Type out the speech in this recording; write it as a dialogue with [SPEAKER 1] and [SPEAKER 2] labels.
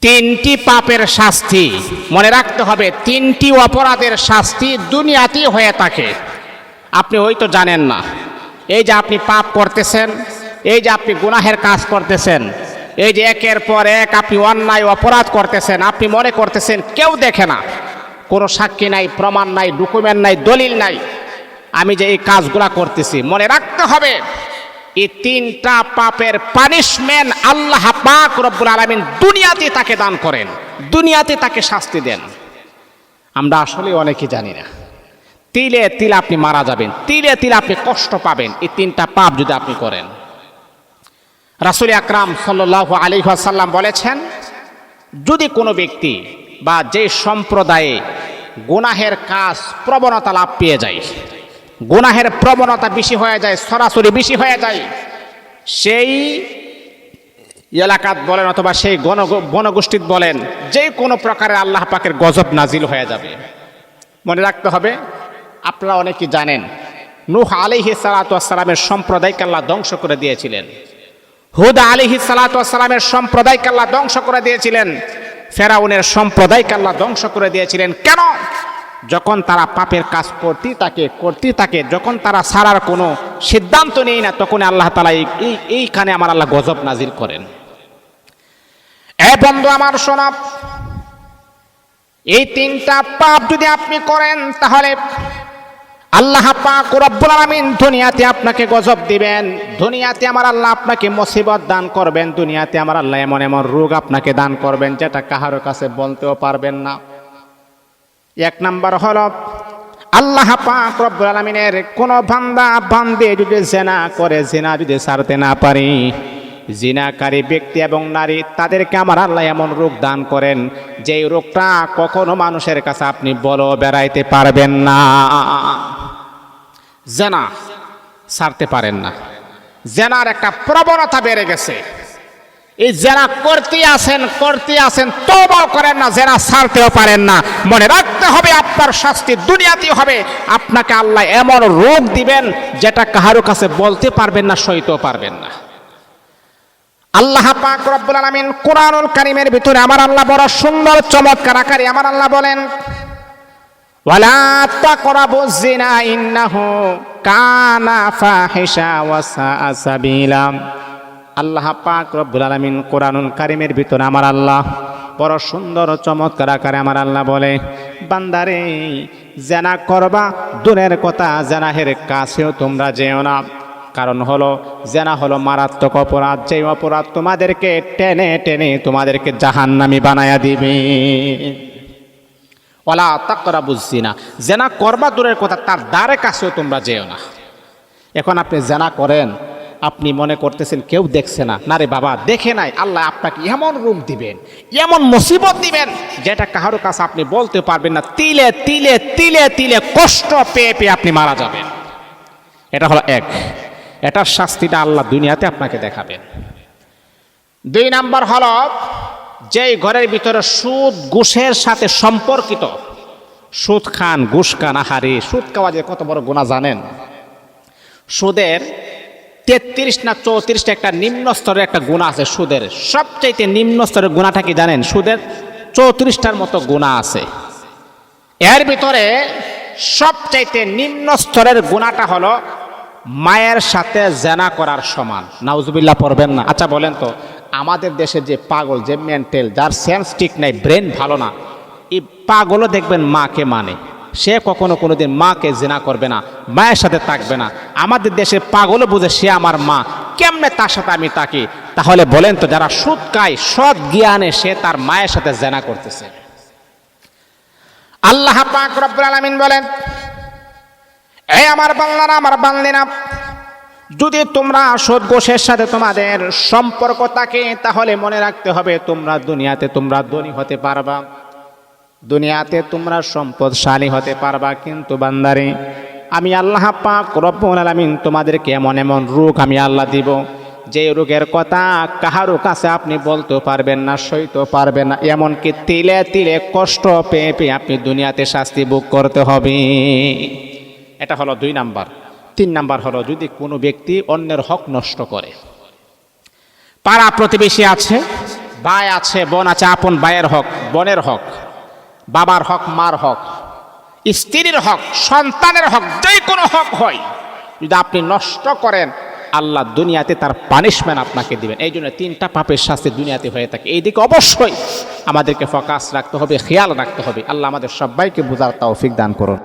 [SPEAKER 1] তিনটি পাপের শাস্তি মনে রাখতে হবে। তিনটি অপরাধের শাস্তি দুনিয়াতেই হয়ে থাকে। আপনি হয়তো জানেন না। এই যে আপনি পাপ করতেছেন, এই যে আপনি গুনাহের কাজ করতেছেন, এই যে একের পর এক আপনি অন্যায় অপরাধ করতেছেন, আপনি মনে করতেছেন কেউ দেখে না, কোনো সাক্ষী নাই, প্রমাণ নাই, ডকুমেন্ট নাই, দলিল নাই, আমি যে এই কাজগুলা করতেছি। মনে রাখতে হবে এই তিনটা পাপের পানিশমেন্ট আল্লাহ পাক রব্বুল আলামিন দুনিয়াতে তাকে দান করেন, দুনিয়াতে তাকে শাস্তি দেন। আমরা আসলে অনেকেই জানি না। তিলে তিলে আপনি মারা যাবেন, তিলে তিলে আপনি কষ্ট পাবেন এই তিনটা পাপ যদি আপনি করেন। রাসূল আকরাম সাল্লাল্লাহু আলাইহি ওয়াসাল্লাম বলেছেন, যদি কোনো ব্যক্তি বা যে সম্প্রদায়ে গুনাহের কাজ প্রবণতা লাভ পেয়ে যায়, গুনাহের প্রবণতা বেশি হয়ে যায়, সরাসরি বেশি হয়ে যায়, সেই এলাকাত বলেন অথবা সেই বনগোষ্ঠীত বলেন, যে কোনো প্রকারের আল্লাহ পাকের গজব নাজিল হয়ে যাবে। মনে রাখতে হবে, আপনারা অনেকে জানেন নূহ আলাইহিস সালাতু ওয়াস সালামের সম্প্রদায়কে আল্লাহ ধ্বংস করে দিয়েছিলেন। হুদ আলাইহিস সালাতু ওয়াস সালামের সম্প্রদায়কে আল্লাহ ধ্বংস করে দিয়েছিলেন। ফেরাউনের সম্প্রদায়কে আল্লাহ ধ্বংস করে দিয়েছিলেন। কেন? যখন তারা পাপের কাজ করতে থাকে, যখন তারা ছাড়ার কোনো সিদ্ধান্ত নেই না, তখন আল্লাহ তাআলা এইখানে আমার আল্লাহ গজব নাজিল করেন। এ বন্ধু আমার শোনা, এই তিনটা পাপ যদি আপনি করেন তাহলে আল্লাহ পাক রব্বুল আলামিন দুনিয়াতে আপনাকে গজব দিবেন, দুনিয়াতে আমার আল্লাহ আপনাকে মুসিবত দান করবেন, দুনিয়াতে আমার আল্লাহ এমন এমন রোগ আপনাকে দান করবেন যেটা কারোর কাছে বলতেও পারবেন না। এক নাম্বার হলো, আল্লাহ পাক রব্বুল আলামিনের কোন বান্দা বান্দে যদি জিনা করে, জিনা যদি ছাড়তে না পারি, জিনাকারী ব্যক্তি এবং নারী তাদেরকে আমার আল্লাহ এমন রোগ দান করেন যেই রোগটা কখনো মানুষের কাছে আপনি বলো বেড়াইতে পারবেন না। জিনা ছাড়তে পারেন না, জিনার একটা প্রবণতা বেড়ে গেছে। এই জিনা করতে আসেন তওবা করেন না, জিনা ছাড়তেও পারেন না। মনে রাখতে হবে আপনার শাস্তি দুনিয়াতেই হবে। আপনাকে আল্লাহ এমন রোগ দিবেন যেটা কারো কাছে বলতে পারবেন না, সইতেও পারবেন না। আল্লাহ পাক রব্বুল আলামিন কোরআনুল কারীমের ভিতরে আমার আল্লাহ বড় সুন্দর চমৎকার আকারে আমার আল্লাহ বলেন, ওয়ালা তাকরাবুজ জিনা ইন্নাহু কানা ফাহিশা ওয়া সাআ সাবিলা। আল্লাহ পাক রব্বুল আলামিন কোরআনুল কারীমের ভিতরে আমার আল্লাহ বড় সুন্দর চমৎকার আকারে আমার আল্লাহ বলে, বান্দারে জিনা করবা দূরের কথা, জিনাহের কাছেও তোমরা যেও না। কারণ হলো জিনা হলো মারাত্মক অপরাধ, যে অপরাধ তোমাদেরকে টেনে টেনে তোমাদেরকে জাহান্নামী বানায়া দিবে। ওয়ালা তাকরাবুজ জিনা, জিনা করবা দূরের কথা, তার দ্বারে কাছেও তোমরা যেও না। এখন আপনি জিনা করেন, আপনি মনে করতেছেন কেউ দেখছে না, না রে বাবা, দেখে নাই। আল্লাহ আপনাকে এমন রূপ দিবেন, এমন মুসিবত দিবেন যেটা কারোর কাছে আপনি বলতে পারবেন না। তিলে তিলে তিলে তিলে কষ্ট পেয়ে পেয়ে আপনি মারা যাবেন। এটা হলো এক, এটার শাস্তিটা আল্লাহ দুনিয়াতে আপনাকে দেখাবেন। দুই নাম্বার হলো, যেই ঘরের ভিতরে সুদ ঘুষের সাথে সম্পর্কিত, সুদ খান, ঘুষ খান, আহারে সুদ খাওয়া যে কত বড় গুনাহ জানেন? সুদের 33 না 34টা একটা নিম্ন স্তরের একটা গুনাহ আছে। সুদের সবচাইতে নিম্ন স্তরের গুনাহটা কি জানেন? সুদের 34টার মতো গুনাহ আছে। এর ভিতরে সবচাইতে নিম্ন স্তরের গুনাহটা হলো মায়ের সাথে জিনা করার সমান। নাউজুবিল্লাহ পড়বেন না? আচ্ছা বলেন তো, আমাদের দেশে যে পাগল, যে মেন্টাল, যার সেন্স ঠিক নাই, ব্রেন ভালো না, এই পাগলও দেখবেন মাকে মানে, সে কখনো কোনোদিন মাকে জিনা করবে না, মায়ের সাথে থাকবে না। আমাদের দেশে পাগলও বুঝে সে আমার মা, কেমনে তার সাথে আমি থাকি? তাহলে বলেন তো, যারা সুদ খায় সৎ জ্ঞানে সে তার মায়ের সাথে জিনা করতেছে। আল্লাহ পাক রব্বুল আলামিন বলেন, এই আমার বান্দারা, আমার বান্দিনা, যদি তোমরা সুদ ঘুষের সাথে তোমাদের সম্পর্ক থাকে, তাহলে মনে রাখতে হবে তোমরা দুনিয়াতে তোমরা ধনী হতে পারবা, দুনিয়াতে তোমরা সম্পদশালী হতে পারবা, কিন্তু বান্দারে আমি আল্লাহ পাক রব্বুল আলামিন তোমাদেরকে এমন এমন রোগ আমি আল্লাহ দিব, যে রোগের কথা কাহারো কাছে আপনি বলতে পারবেন না, সইতে পারবেন না। এমনকি তিলে তিলে কষ্ট পেয়ে পেয়ে আপনি দুনিয়াতে শাস্তি ভোগ করতে হবে। এটা হলো দুই নাম্বার। তিন নাম্বার হলো, যদি কোনো ব্যক্তি অন্যের হক নষ্ট করে, পাড়া প্রতিবেশী আছে, ভাই আছে, বোন আছে, আপন ভাইয়ের হক, বোনের হক, বাবার হক, মার হক, স্ত্রীর হক, সন্তানের হক, যে কোনো হক হয়, যদি আপনি নষ্ট করেন আল্লাহ দুনিয়াতে তার পানিশমেন্ট আপনাকে দিবেন। এই জন্য 3টা পাপের শাস্তি দুনিয়াতে হয়ে থাকে। এই দিকে অবশ্যই আমাদেরকে ফোকাস রাখতে হবে, খেয়াল রাখতে হবে। আল্লাহ আমাদের সবাইকে বুঝার তৌফিক দান করুন।